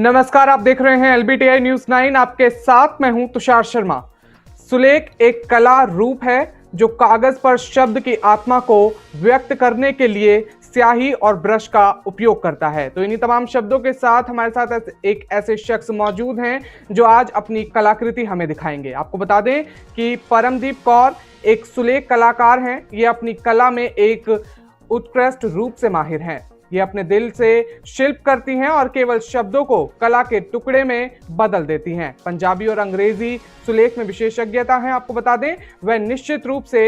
नमस्कार, आप देख रहे हैं एलबीटीआई न्यूज 9। आपके साथ मैं हूं तुषार शर्मा। सुलेख एक कला रूप है जो कागज पर शब्द की आत्मा को व्यक्त करने के लिए स्याही और ब्रश का उपयोग करता है। तो इन्हीं तमाम शब्दों के साथ हमारे साथ एक ऐसे शख्स मौजूद हैं जो आज अपनी कलाकृति हमें दिखाएंगे। आपको बता दें कि परमदीप कौर एक सुलेख कलाकार हैं। ये अपनी कला में एक उत्कृष्ट रूप से माहिर हैं। ये अपने दिल से शिल्प करती हैं और केवल शब्दों को कला के टुकड़े में बदल देती हैं। पंजाबी और अंग्रेजी सुलेख में विशेषज्ञता है। आपको बता दें वह निश्चित रूप से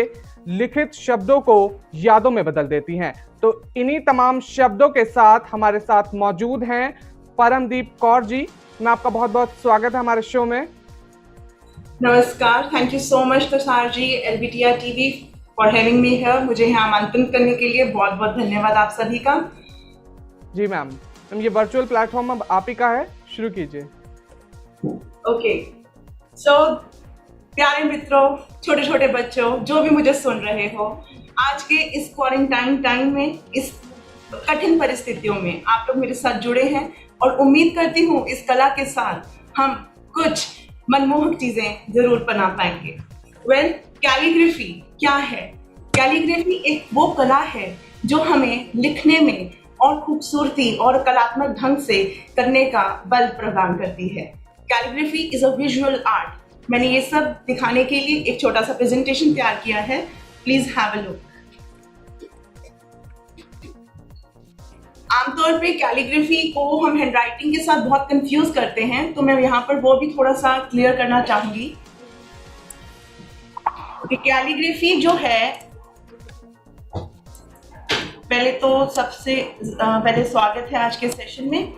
लिखित शब्दों को यादों में बदल देती हैं। तो इन्हीं तमाम शब्दों के साथ हमारे साथ मौजूद हैं परमदीप कौर जी। मैं आपका बहुत बहुत स्वागत है हमारे शो में। नमस्कार, thank you so much Tushar ji, LBTI TV for having me here. मुझे यहाँ आमंत्रित करने के लिए बहुत बहुत धन्यवाद आप सभी का। जी मैम, ये वर्चुअल प्लेटफॉर्म अब आप ही का है, शुरू कीजिए। ओके, सो प्यारे मित्रों, छोटे छोटे बच्चों, जो भी मुझे सुन रहे हो, आज के इस क्वारंटाइन टाइम में, इस कठिन परिस्थितियों में आप लोग मेरे साथ जुड़े हैं और उम्मीद करती हूँ इस कला के साथ हम कुछ मनमोहक चीजें जरूर बना पाएंगे। वेल, कैलीग्राफी क्या है? कैलीग्राफी एक वो कला है जो हमें लिखने में और खूबसूरती और कलात्मक ढंग से करने का बल प्रदान करती है। Calligraphy is a visual art. मैंने ये सब दिखाने के लिए एक छोटा सा प्रेजेंटेशन तैयार किया है, प्लीज हैव अ लुक। आमतौर पे कैलीग्राफी को हम हैंडराइटिंग के साथ बहुत कंफ्यूज करते हैं, तो मैं यहाँ पर वो भी थोड़ा सा क्लियर करना चाहूंगी कि कैलीग्राफी जो है, पहले तो सबसे पहले स्वागत है आज के सेशन में।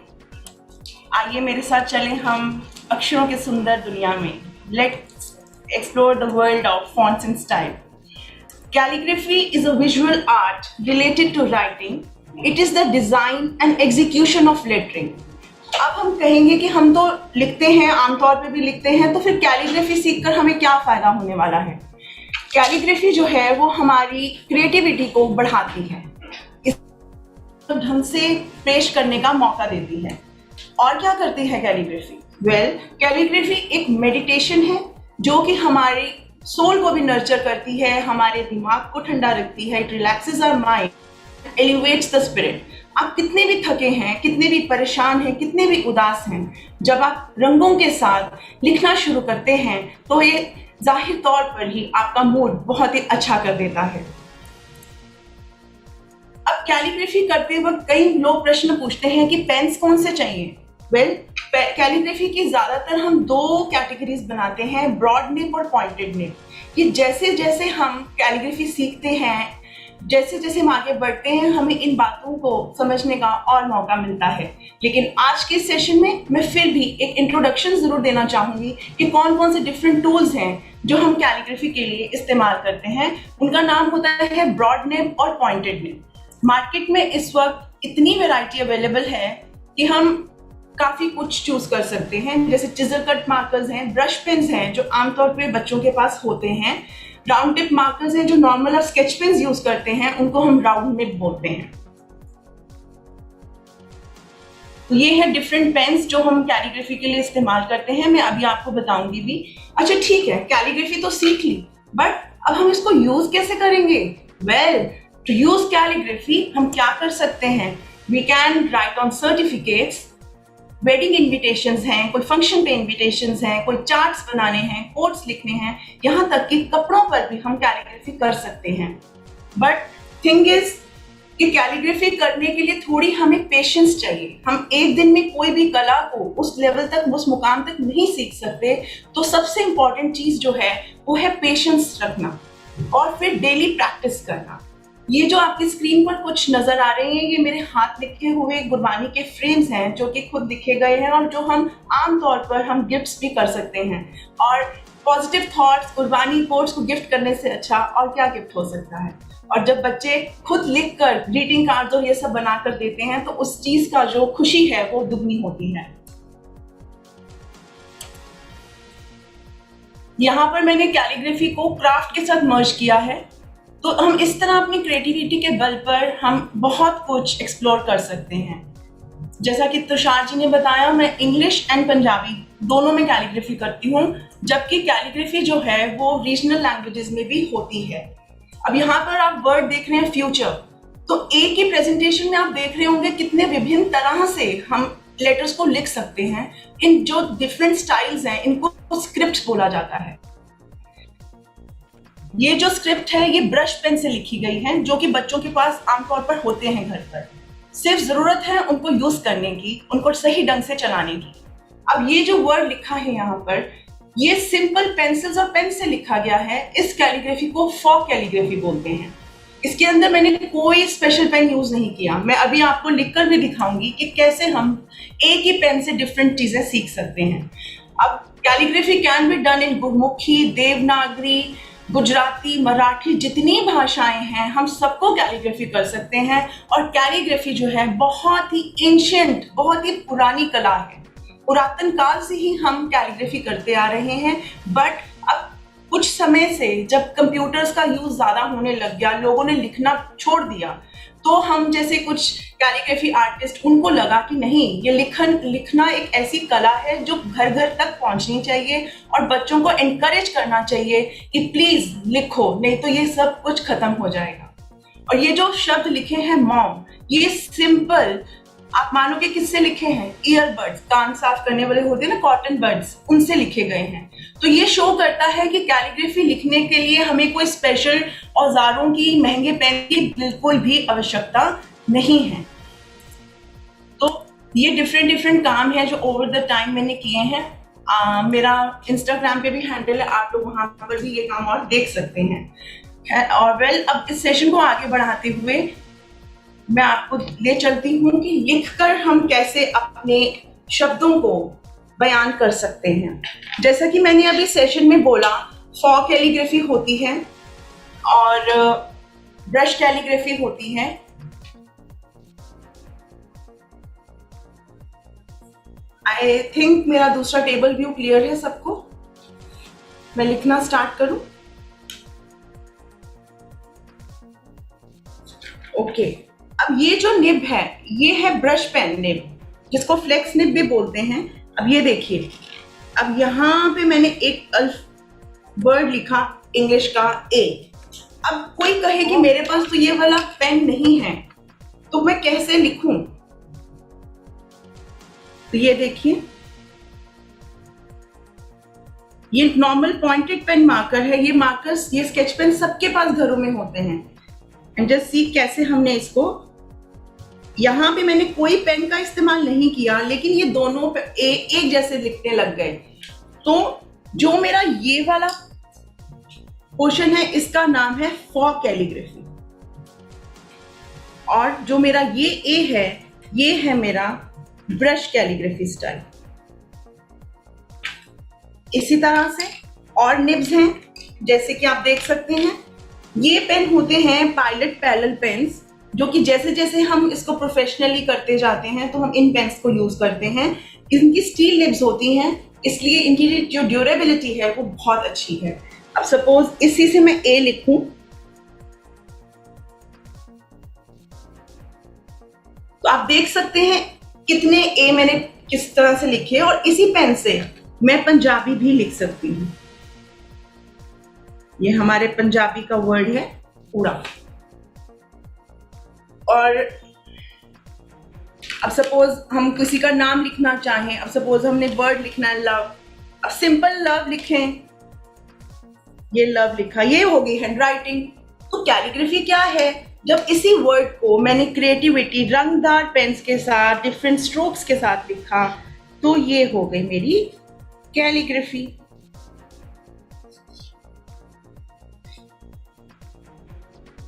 आइए मेरे साथ चलें हम अक्षरों के सुंदर दुनिया में। Let's explore the world of fonts and style. Calligraphy is a visual art related to writing. It is the design and execution of lettering. अब हम कहेंगे कि हम तो लिखते हैं, आमतौर पे भी लिखते हैं, तो फिर कैलीग्राफी सीखकर हमें क्या फायदा होने वाला है? कैलीग्राफी जो है वो हमारी क्रिएटिविटी को बढ़ाती है, ढंग से पेश करने का मौका देती है। और क्या करती है कैलीग्राफी? वेल, कैलीग्राफी एक मेडिटेशन है जो कि हमारी सोल को भी नर्चर करती है, हमारे दिमाग को ठंडा रखती है। It relaxes our mind, elevates the spirit. आप कितने भी थके हैं, कितने भी परेशान हैं, कितने भी उदास हैं, जब आप रंगों के साथ लिखना शुरू करते हैं तो ये जाहिर तौर पर ही आपका मूड बहुत ही अच्छा कर देता है। अब कैलीग्राफी करते वक्त कई लोग प्रश्न पूछते हैं कि पेन्स कौन से चाहिए? वेल, कैलीग्राफी की ज्यादातर हम दो कैटेगरीज बनाते हैं, ब्रॉड निब और पॉइंटेड निब। कि जैसे जैसे हम कैलीग्राफी सीखते हैं, जैसे जैसे हम आगे बढ़ते हैं, हमें इन बातों को समझने का और मौका मिलता है। लेकिन आज के सेशन में मैं फिर भी एक इंट्रोडक्शन जरूर देना चाहूंगी कि कौन कौन से डिफरेंट टूल्स हैं जो हम कैलीग्राफी के लिए इस्तेमाल करते हैं। उनका नाम होता है ब्रॉड निब और पॉइंटेड निब। मार्केट में इस वक्त इतनी वैरायटी अवेलेबल है कि हम काफी कुछ चूज कर सकते हैं, जैसे चिजल कट मार्कर्स हैं, ब्रश पेन्स हैं जो आमतौर पे बच्चों के पास होते हैं, राउंड टिप मार्कर्स हैं जो नॉर्मल आप स्केच पेन्स यूज करते हैं, उनको हम राउंड निब बोलते हैं। तो ये है डिफरेंट पेन्स जो हम कैलीग्राफी के लिए इस्तेमाल करते हैं। मैं अभी आपको बताऊंगी भी। अच्छा ठीक है, कैलीग्राफी तो सीख ली, बट अब हम इसको यूज कैसे करेंगे? वेल, टू यूज कैलीग्राफी हम क्या कर सकते हैं? We can write on certificates, wedding invitations हैं, कोई फंक्शन पे इन्विटेशंस हैं, कोई चार्ट्स बनाने हैं, कोट्स लिखने हैं, यहाँ तक कि कपड़ों पर भी हम कैलीग्राफी कर सकते हैं। बट थिंग इज कि कैलीग्राफी करने के लिए थोड़ी हमें पेशेंस चाहिए। हम एक दिन में कोई भी कला को उस लेवल तक, उस मुकाम तक नहीं सीख सकते। तो सबसे इंपॉर्टेंट चीज जो है वो है पेशेंस रखना और फिर डेली प्रैक्टिस करना। ये जो आपकी स्क्रीन पर कुछ नजर आ रहे हैं, ये मेरे हाथ लिखे हुए गुरबानी के फ्रेम्स हैं जो कि खुद लिखे गए हैं और जो हम आमतौर पर हम गिफ्ट्स भी कर सकते हैं। और पॉजिटिव थॉट्स, गुरबानी कोट्स को गिफ्ट करने से अच्छा और क्या गिफ्ट हो सकता है? और जब बच्चे खुद लिखकर ग्रीटिंग कार्ड्स और ये सब बनाकर देते हैं तो उस चीज का जो खुशी है वो दुगनी होती है। यहाँ पर मैंने कैलीग्राफी को क्राफ्ट के साथ मर्ज किया है। तो हम इस तरह अपनी क्रिएटिविटी के बल पर हम बहुत कुछ एक्सप्लोर कर सकते हैं। जैसा कि तुषार जी ने बताया, मैं इंग्लिश एंड पंजाबी दोनों में कैलीग्राफी करती हूँ, जबकि कैलीग्राफी जो है वो रीजनल लैंग्वेजेस में भी होती है। अब यहाँ पर आप वर्ड देख रहे हैं फ्यूचर, तो एक ही प्रेजेंटेशन में आप देख रहे होंगे कितने विभिन्न तरह से हम लेटर्स को लिख सकते हैं। इन जो डिफरेंट स्टाइल्स हैं इनको स्क्रिप्ट बोला जाता है। ये जो स्क्रिप्ट है ये ब्रश पेन से लिखी गई है, जो कि बच्चों के पास आमतौर पर होते हैं घर पर। सिर्फ जरूरत है उनको यूज करने की, उनको सही ढंग से चलाने की। अब ये जो वर्ड लिखा है यहाँ पर, ये सिंपल पेंसिल्स और पेन से लिखा गया है। इस कैलीग्राफी को फॉक कैलीग्राफी बोलते हैं। इसके अंदर मैंने कोई स्पेशल पेन यूज नहीं किया। मैं अभी आपको लिखकर भी दिखाऊंगी कि कैसे हम एक ही पेन से डिफरेंट चीजें सीख सकते हैं। अब calligraphy can be done in Gurmukhi, Devanagari, Gujarati, Marathi, जितनी भाषाएं हैं हम सबको कैलीग्राफी कर सकते हैं। और कैलीग्राफी जो है बहुत ही एंशिएंट, बहुत ही पुरानी कला है। पुरातन काल से ही हम कैलीग्राफी करते आ रहे हैं, बट अब कुछ समय से जब कंप्यूटर्स का यूज ज्यादा होने लग गया, लोगों ने लिखना छोड़ दिया, तो हम जैसे कुछ कैलीग्राफी आर्टिस्ट, उनको लगा कि नहीं, ये लिखना एक ऐसी कला है जो घर घर तक पहुंचनी चाहिए और बच्चों को एनकरेज करना चाहिए कि प्लीज लिखो, नहीं तो ये सब कुछ खत्म हो जाएगा। और ये जो शब्द लिखे हैं मॉम, ये सिंपल आप मानोगे किससे लिखे हैं? ईयरबड्स, कान साफ करने वाले होते हैं ना, कॉटन बड्स, उनसे लिखे गए हैं। तो ये शो करता है कि कैलीग्राफी लिखने के लिए हमें कोई स्पेशल औजारों की, महंगे पेन की बिल्कुल भी आवश्यकता नहीं है। तो ये डिफरेंट काम है जो ओवर द टाइम मैंने किए हैं। मेरा इंस्टाग्राम पे भी हैंडल है, आप लोग वहां पर भी ये काम और देख सकते हैं। और अब इस सेशन को आगे बढ़ाते हुए मैं आपको ले चलती हूँ कि लिखकर हम कैसे अपने शब्दों को बयान कर सकते हैं। जैसा कि मैंने अभी सेशन में बोला, फॉक कैलीग्राफी होती है और ब्रश कैलीग्राफी होती है। आई थिंक मेरा दूसरा टेबल व्यू क्लियर है सबको। मैं लिखना स्टार्ट करूं? ओके। अब ये जो निब है, ये है ब्रश पेन निब, जिसको फ्लेक्स निब भी बोलते हैं। अब ये देखिए, अब यहाँ पे मैंने एक वर्ड लिखा इंग्लिश का ए। अब कोई कहे कि मेरे पास तो ये वाला पेन नहीं है, तो मैं कैसे लिखूं? तो ये देखिए, ये नॉर्मल पॉइंटेड पेन मार्कर है। ये मार्कर्स, ये स्केच पेन सबके पास घरों में होते हैं। एंड जस्ट सी कैसे हमने इसको, यहाँ पे मैंने कोई पेन का इस्तेमाल नहीं किया, लेकिन ये दोनों एक जैसे लिखने लग गए। तो जो मेरा ये वाला पोर्शन है, इसका नाम है फॉक कैलीग्राफी। और जो मेरा ये ए है, ये है मेरा ब्रश कैलीग्राफी स्टाइल। इसी तरह से और निब्स हैं, जैसे कि आप देख सकते हैं। ये पेन होते हैं पायलट पैरेलल पेन्स, जो कि जैसे जैसे हम इसको प्रोफेशनली करते जाते हैं तो हम इन पेन्स को यूज करते हैं। इनकी स्टील निब्स होती हैं, इसलिए इनकी जो ड्यूरेबिलिटी है वो बहुत अच्छी है। अब सपोज इसी से मैं ए लिखूं, तो आप देख सकते हैं कितने ए मैंने किस तरह से लिखे। और इसी पेन से मैं पंजाबी भी लिख सकती हूँ। ये हमारे पंजाबी का वर्ड है पूरा। और अब सपोज हम किसी का नाम लिखना चाहें, अब सपोज हमने वर्ड लिखना है लव, अब सिंपल लव लिखें, ये लव लिखा, ये हो गई हैंडराइटिंग। तो कैलीग्राफी क्या है? जब इसी वर्ड को मैंने क्रिएटिविटी, रंगदार पेन्स के साथ, डिफरेंट स्ट्रोक्स के साथ लिखा, तो ये हो गई मेरी कैलीग्राफी।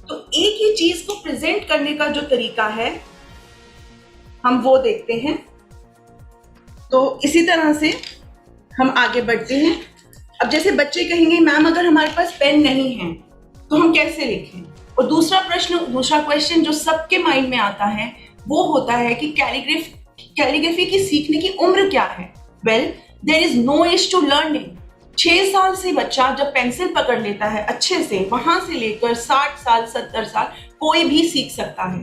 तो एक ही चीज को प्रेजेंट करने का जो तरीका है, हम वो देखते हैं। तो इसी तरह से हम आगे बढ़ते हैं। अब जैसे बच्चे कहेंगे, मैम अगर हमारे पास पेन नहीं है तो हम कैसे लिखें? और दूसरा क्वेश्चन जो सबके माइंड में आता है वो होता है कि कैलीग्राफी की सीखने की उम्र क्या है? Well, there is no age to learning. 6 साल से बच्चा जब पेंसिल पकड़ लेता है अच्छे से, वहां से लेकर 60 साल 70 साल कोई भी सीख सकता है।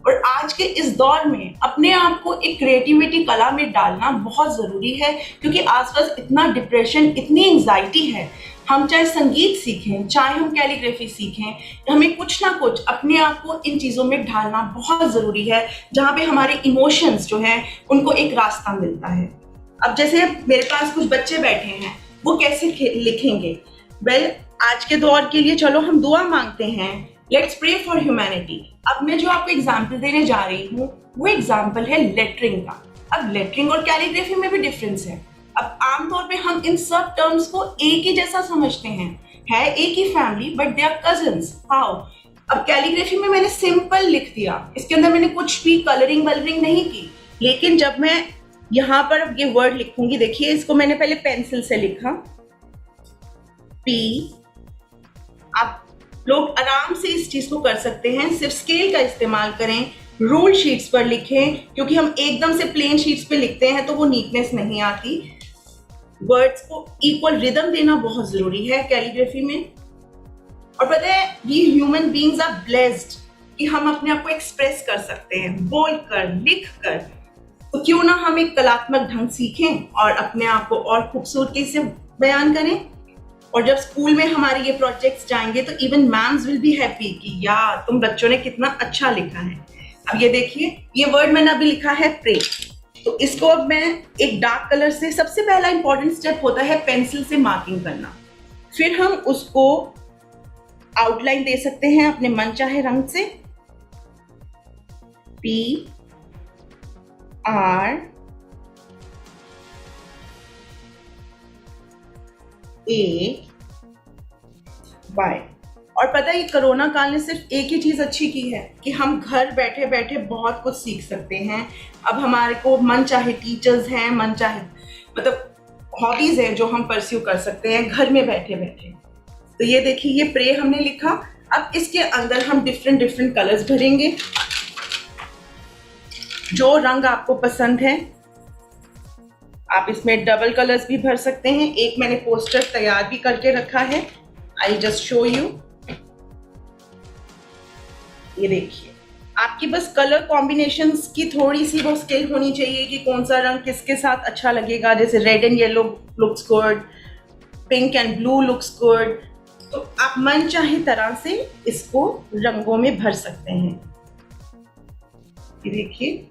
और आज के इस दौर में अपने आप को एक क्रिएटिविटी कला में डालना बहुत ज़रूरी है, क्योंकि आसपास इतना डिप्रेशन, इतनी एंजाइटी है। हम चाहे संगीत सीखें, चाहे हम कैलीग्राफी सीखें, हमें कुछ ना कुछ अपने आप को इन चीज़ों में ढालना बहुत ज़रूरी है, जहाँ पे हमारे इमोशंस जो हैं उनको एक रास्ता मिलता है। अब जैसे मेरे पास कुछ बच्चे बैठे हैं, वो कैसे लिखेंगे? वेल, आज के दौर के लिए चलो हम दुआ मांगते हैं, लेट्स प्रे फॉर ह्यूमैनिटी। अब मैं जो आपको एग्जाम्पल देने जा रही हूँ वो एग्जाम्पल है लेटरिंग का। अब लेटरिंग और कैलीग्राफी में भी डिफरेंस है। अब आमतौर पे हम इन सब टर्म्स को एक ही जैसा समझते हैं, है एक ही family, but they are cousins. How? अब कैलीग्राफी में मैंने सिंपल लिख दिया, इसके अंदर मैंने कुछ भी कलरिंग वलरिंग नहीं की, लेकिन जब मैं यहाँ पर ये वर्ड लिखूंगी, देखिए इसको मैंने पहले पेंसिल से लिखा, पी। आप लोग आराम से इस चीज को कर सकते हैं, सिर्फ स्केल का इस्तेमाल करें, रूल शीट्स पर लिखें, क्योंकि हम एकदम से प्लेन शीट्स पे लिखते हैं तो वो नीटनेस नहीं आती। वर्ड्स को इक्वल रिदम देना बहुत जरूरी है कैलीग्राफी में। और पता है, we human beings are blessed कि हम अपने आप को एक्सप्रेस कर सकते हैं, बोल कर, लिख कर। तो क्यों ना हम एक कलात्मक ढंग सीखें और अपने आप को और खूबसूरती से बयान करें। और जब स्कूल में हमारे ये प्रोजेक्ट्स जाएंगे तो even ma'am's will be happy कि यार तुम बच्चों ने कितना अच्छा लिखा है। अब ये देखिए, ये वर्ड मैंने अभी लिखा है प्रे, तो इसको अब मैं एक डार्क कलर से, सबसे पहला इंपॉर्टेंट स्टेप होता है पेंसिल से मार्किंग करना, फिर हम उसको आउटलाइन दे सकते हैं अपने मनचाहे रंग से। P R A Y। और पता है, ये कोरोना काल ने सिर्फ एक ही चीज अच्छी की है कि हम घर बैठे बैठे बहुत कुछ सीख सकते हैं। अब हमारे को मन चाहे टीचर्स हैं, मन चाहे मतलब हॉबीज हैं जो हम परस्यू कर सकते हैं घर में बैठे बैठे। तो ये देखिए, ये प्रे हमने लिखा। अब इसके अंदर हम डिफरेंट कलर्स भरेंगे, जो रंग आपको पसंद है। आप इसमें डबल कलर्स भी भर सकते हैं। एक मैंने पोस्टर तैयार भी करके रखा है, आई जस्ट शो यू। ये देखिए, आपकी बस कलर कॉम्बिनेशंस की थोड़ी सी वो स्किल होनी चाहिए कि कौन सा रंग किसके साथ अच्छा लगेगा। जैसे red and yellow looks good, pink and blue looks good. तो आप मन चाहे तरह से इसको रंगों में भर सकते हैं। ये देखिए,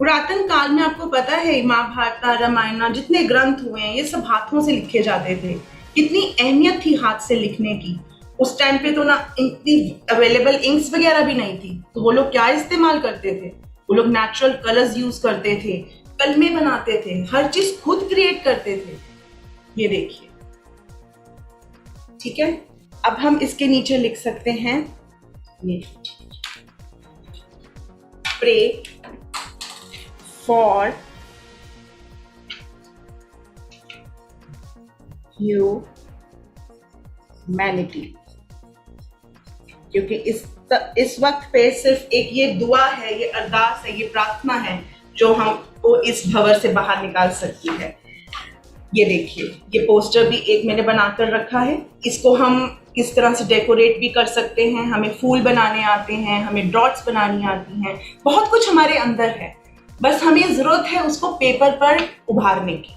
पुरातन काल में आपको पता है महाभारत, रामायण, जितने ग्रंथ हुए हैं ये सब हाथों से लिखे जाते थे। कितनी अहमियत थी हाथ से लिखने की। उस टाइम पे तो ना इतनी अवेलेबल इंक्स वगैरह भी नहीं थी, तो वो लोग क्या इस्तेमाल करते थे? वो लोग नेचुरल कलर्स यूज करते थे, कलमे बनाते थे, हर चीज खुद क्रिएट करते थे। ये देखिए, ठीक है। अब हम इसके नीचे लिख सकते हैं ये प्रे फॉर ह्यूमैनिटी, क्योंकि इस वक्त पे सिर्फ एक ये दुआ है, ये अरदास है, ये प्रार्थना है जो हमको इस भंवर से बाहर निकाल सकती है। ये देखिए, ये पोस्टर भी एक मैंने बनाकर रखा है। इसको हम किस तरह से डेकोरेट भी कर सकते हैं। हमें फूल बनाने आते हैं, हमें डॉट्स बनानी आती हैं, बहुत कुछ हमारे अंदर है, बस हमें जरूरत है उसको पेपर पर उभारने की।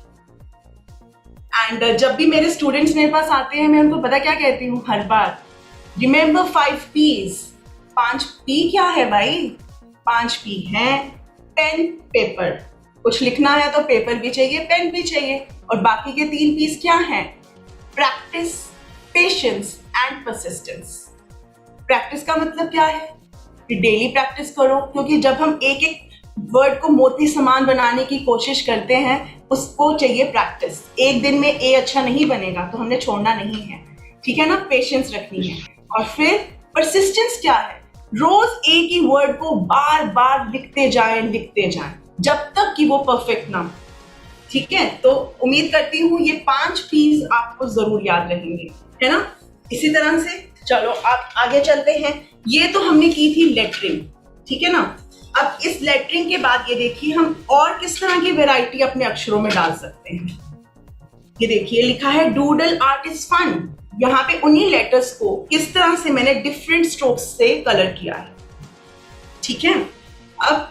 एंड जब भी मेरे स्टूडेंट्स मेरे पास आते हैं, मैं उनको पता क्या कहती हूँ हर बार? Remember 5 P's। 5 P क्या है भाई? 5 P है पेन, पेपर। कुछ लिखना है तो पेपर भी चाहिए, पेन भी चाहिए। और बाकी के 3 P's क्या हैं? Practice, patience and persistence. Practice का मतलब क्या है? कि डेली प्रैक्टिस करो, क्योंकि जब हम एक एक वर्ड को मोती समान बनाने की कोशिश करते हैं, उसको चाहिए प्रैक्टिस। एक दिन में ए अच्छा नहीं बनेगा तो हमने छोड़ना नहीं है, ठीक है ना? पेशेंस रखनी है। और फिर परसिस्टेंस क्या है? रोज एक ही वर्ड को बार बार लिखते जाएं जब तक कि वो परफेक्ट ना हो, ठीक है? तो उम्मीद करती हूँ ये 5 P's आपको जरूर याद रहेंगे, है ना? इसी तरह से चलो अब आगे चलते हैं। ये तो हमने की थी लेटरिंग, ठीक है ना? अब इस लेटरिंग के बाद ये देखिए, हम और किस तरह की वैरायटी अपने अक्षरों में डाल सकते हैं। ये देखिए, लिखा है डूडल आर्ट इज फन। यहाँ पे उन्हीं लेटर्स को किस तरह से मैंने डिफरेंट स्ट्रोक्स से कलर किया है। ठीक है। अब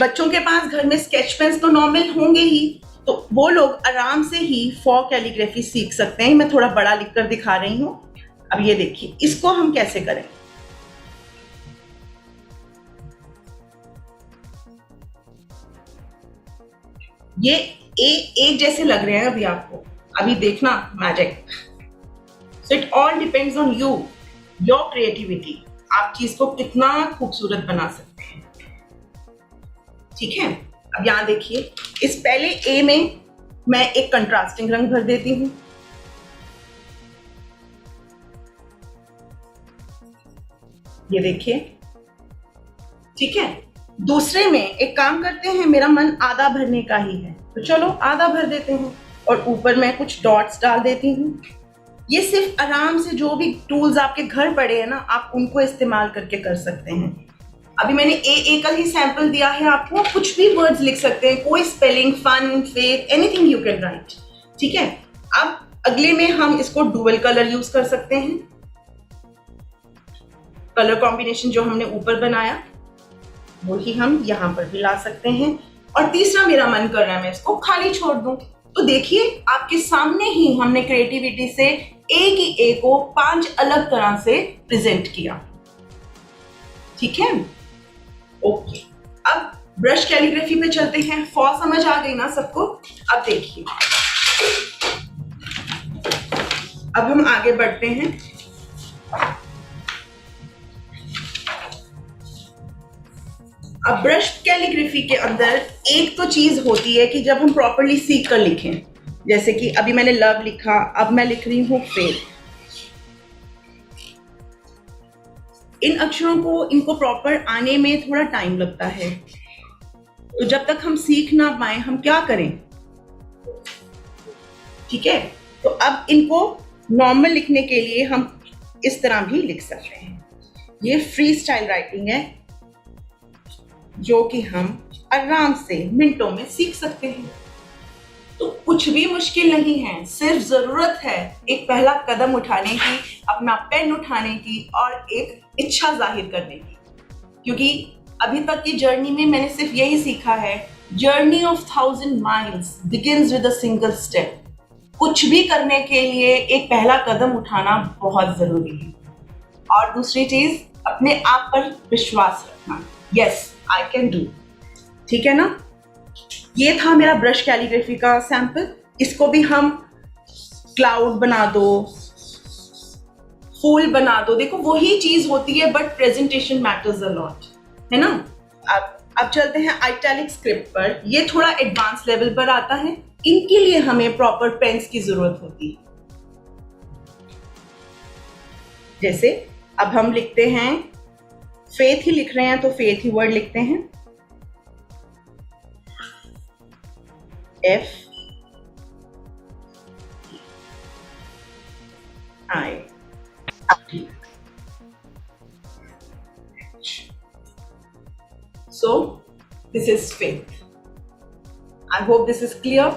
बच्चों के पास घर में स्केच पेन्स तो नॉर्मल होंगे ही, तो वो लोग आराम से ही फॉर कैलीग्राफी सीख सकते हैं। मैं थोड़ा बड़ा लिखकर दिखा रही हूँ। अब ये देखिए, इसको हम कैसे करें। ये एक जैसे लग रहे हैं अभी आपको, अभी देखना magic. So it all depends on you, your creativity. आप चीज को कितना खूबसूरत बना सकते हैं। ठीक है। अब यहां देखिए, इस पहले ए में मैं एक कंट्रास्टिंग रंग भर देती हूं। ये देखिए, ठीक है। दूसरे में एक काम करते हैं, मेरा मन आधा भरने का ही है, तो चलो आधा भर देते हैं। और ऊपर मैं कुछ डॉट्स डाल देती हूँ। ये सिर्फ आराम से जो भी टूल्स आपके घर पड़े हैं ना, आप उनको इस्तेमाल करके कर सकते हैं। अभी मैंने ए का ही सैंपल दिया है आपको, कुछ भी वर्ड्स लिख सकते हैं, कोई spelling, fun, faith, anything you can write. ठीक है। अब अगले में हम इसको डुअल कलर यूज कर सकते हैं। कलर कॉम्बिनेशन जो हमने ऊपर बनाया वो ही हम यहाँ पर भी ला सकते हैं। और तीसरा मेरा मन कर रहा है मैं इसको खाली छोड़ दूं, तो देखिए आपके सामने ही हमने क्रिएटिविटी से एक ही ए को 5 अलग तरह से प्रेजेंट किया। ठीक है। ओके, अब ब्रश कैलीग्राफी पे चलते हैं। फॉर समझ आ गई ना सबको। अब देखिए, अब हम आगे बढ़ते हैं। अब ब्रश कैलीग्राफी के अंदर एक तो चीज होती है कि जब हम प्रॉपरली सीख कर लिखें, जैसे कि अभी मैंने लव लिखा, अब मैं लिख रही हूं फेथ। इन अक्षरों को, इनको प्रॉपर आने में थोड़ा टाइम लगता है, तो जब तक हम सीख ना पाए हम क्या करें। ठीक है। तो अब इनको नॉर्मल लिखने के लिए हम इस तरह भी लिख सकते हैं। ये फ्री स्टाइल राइटिंग है जो कि हम आराम से मिनटों में सीख सकते हैं। तो कुछ भी मुश्किल नहीं है, सिर्फ जरूरत है एक पहला कदम उठाने की, अपना पेन उठाने की और एक इच्छा जाहिर करने की। क्योंकि अभी तक की जर्नी में मैंने सिर्फ यही सीखा है, journey of 1000 miles begins with a single step. कुछ भी करने के लिए एक पहला कदम उठाना बहुत जरूरी है। और दूसरी चीज, अपने आप पर विश्वास रखना। Yes, I can do. ठीक है ना। ये था मेरा ब्रश कैलीग्राफी का सैंपल। इसको भी हम क्लाउड बना दो, फूल बना दो, देखो वही चीज होती है, but presentation matters a lot, है ना। अब चलते हैं आइटैलिक स्क्रिप्ट पर। ये थोड़ा एडवांस लेवल पर आता है। इनके लिए हमें प्रॉपर पेन्स की जरूरत होती है। जैसे अब हम लिखते हैं, फेथ ही लिख रहे हैं तो फेथ ही वर्ड लिखते हैं। F I T। So this is faith. I hope this is clear.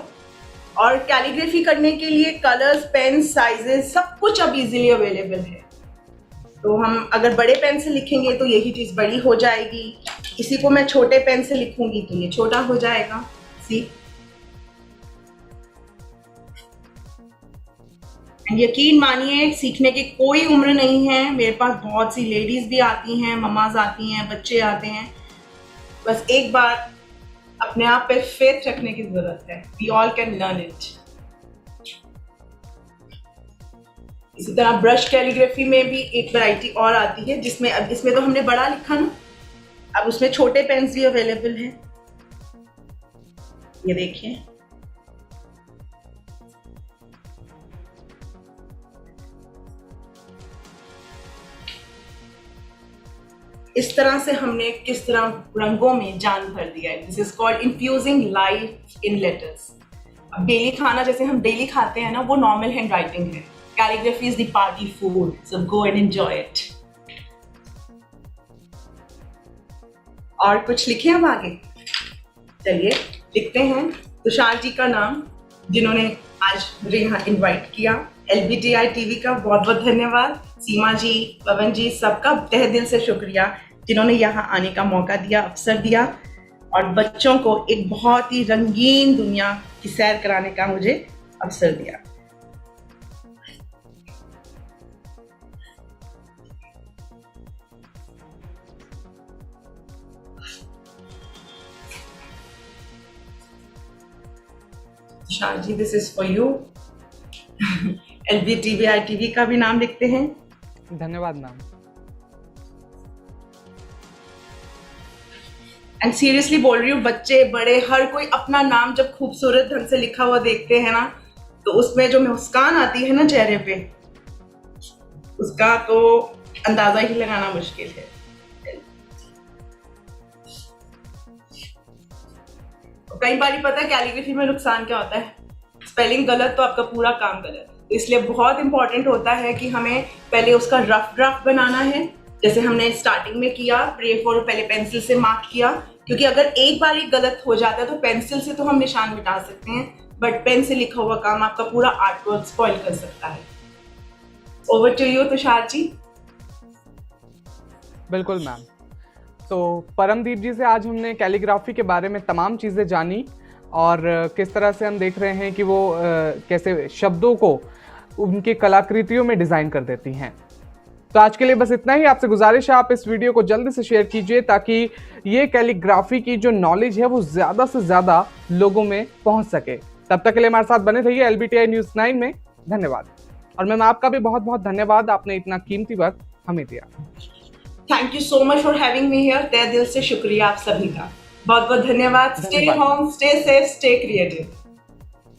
और कैलीग्राफी करने के लिए कलर्स, पेन, साइजेस सब कुछ अब इजीली अवेलेबल है। तो हम अगर बड़े पेन से लिखेंगे तो यही चीज बड़ी हो जाएगी, इसी को मैं छोटे पेन से लिखूंगी तो ये छोटा हो जाएगा। सी, यकीन मानिए सीखने की कोई उम्र नहीं है। मेरे पास बहुत सी लेडीज भी आती हैं, ममाज आती हैं, बच्चे आते हैं। बस एक बार अपने आप पे फेथ रखने की जरूरत है। We all can learn it. इसी तरह ब्रश कैलीग्राफी में भी एक वैरायटी और आती है, जिसमें अब इसमें तो हमने बड़ा लिखा ना, अब उसमें छोटे पेन्स भी अवेलेबल हैं। ये देखिए, इस तरह से हमने किस तरह रंगों में जान भर दिया है। This is called infusing life in letters. अब डेली खाना जैसे हम डेली खाते हैं ना, वो नॉर्मल हैंड राइटिंग है। Calligraphy is the party food, so go and enjoy it. और कुछ लिखे अब आगे, चलिए लिखते हैं। तुषार जी का नाम, जिन्होंने आज मुझे यहाँ इन्वाइट किया। LBTI TV का बहुत बहुत धन्यवाद। सीमा जी, पवन जी, सबका तहे दिल से शुक्रिया जिन्होंने यहाँ आने का मौका दिया, अवसर दिया और बच्चों को एक बहुत ही रंगीन दुनिया की सैर कराने का मुझे अवसर दिया। Tushar ji, this is for you. LBTV ITV का भी नाम लिखते हैं। धन्यवाद मैम। एंड सीरियसली बोल रही हूँ, बच्चे बड़े हर कोई अपना नाम जब खूबसूरत ढंग से लिखा हुआ देखते हैं ना, तो उसमें जो मुस्कान आती है ना चेहरे पे, उसका तो अंदाजा ही लगाना मुश्किल है। कई बार पता है कैलीग्राफी में नुकसान क्या होता है, स्पेलिंग गलत तो आपका पूरा काम गलत। इसलिए बहुत इंपॉर्टेंट होता है कि हमें पहले उसका रफ ड्राफ्ट बनाना है, जैसे हमने स्टार्टिंग में किया। प्रे फॉर पहले पेंसिल से मार्क किया, क्योंकि अगर एक बार ही गलत हो जाता है तो पेंसिल से तो हम निशान मिटा सकते हैं, बट पेन से लिखा हुआ काम आपका पूरा आर्टवर्क स्पॉइल कर सकता है। Over to you Tushar ji. बिल्कुल मैम। तो परमदीप जी से आज हमने कैलीग्राफी के बारे में तमाम चीज़ें जानी और किस तरह से हम देख रहे हैं कि वो कैसे शब्दों को उनकी कलाकृतियों में डिज़ाइन कर देती हैं। तो आज के लिए बस इतना ही। आपसे गुजारिश है आप इस वीडियो को जल्दी से शेयर कीजिए ताकि ये कैलीग्राफी की जो नॉलेज है वो ज़्यादा से ज़्यादा लोगों में पहुंच सके। तब तक के लिए हमारे साथ बने रहिए LBTI न्यूज़ 9 में। धन्यवाद। और मैम आपका भी बहुत बहुत धन्यवाद, आपने इतना कीमती वक्त हमें दिया। Thank you so much for having me here. तहे दिल से शुक्रिया आप सभी का, बहुत बहुत धन्यवाद। Stay home, stay safe, stay creative.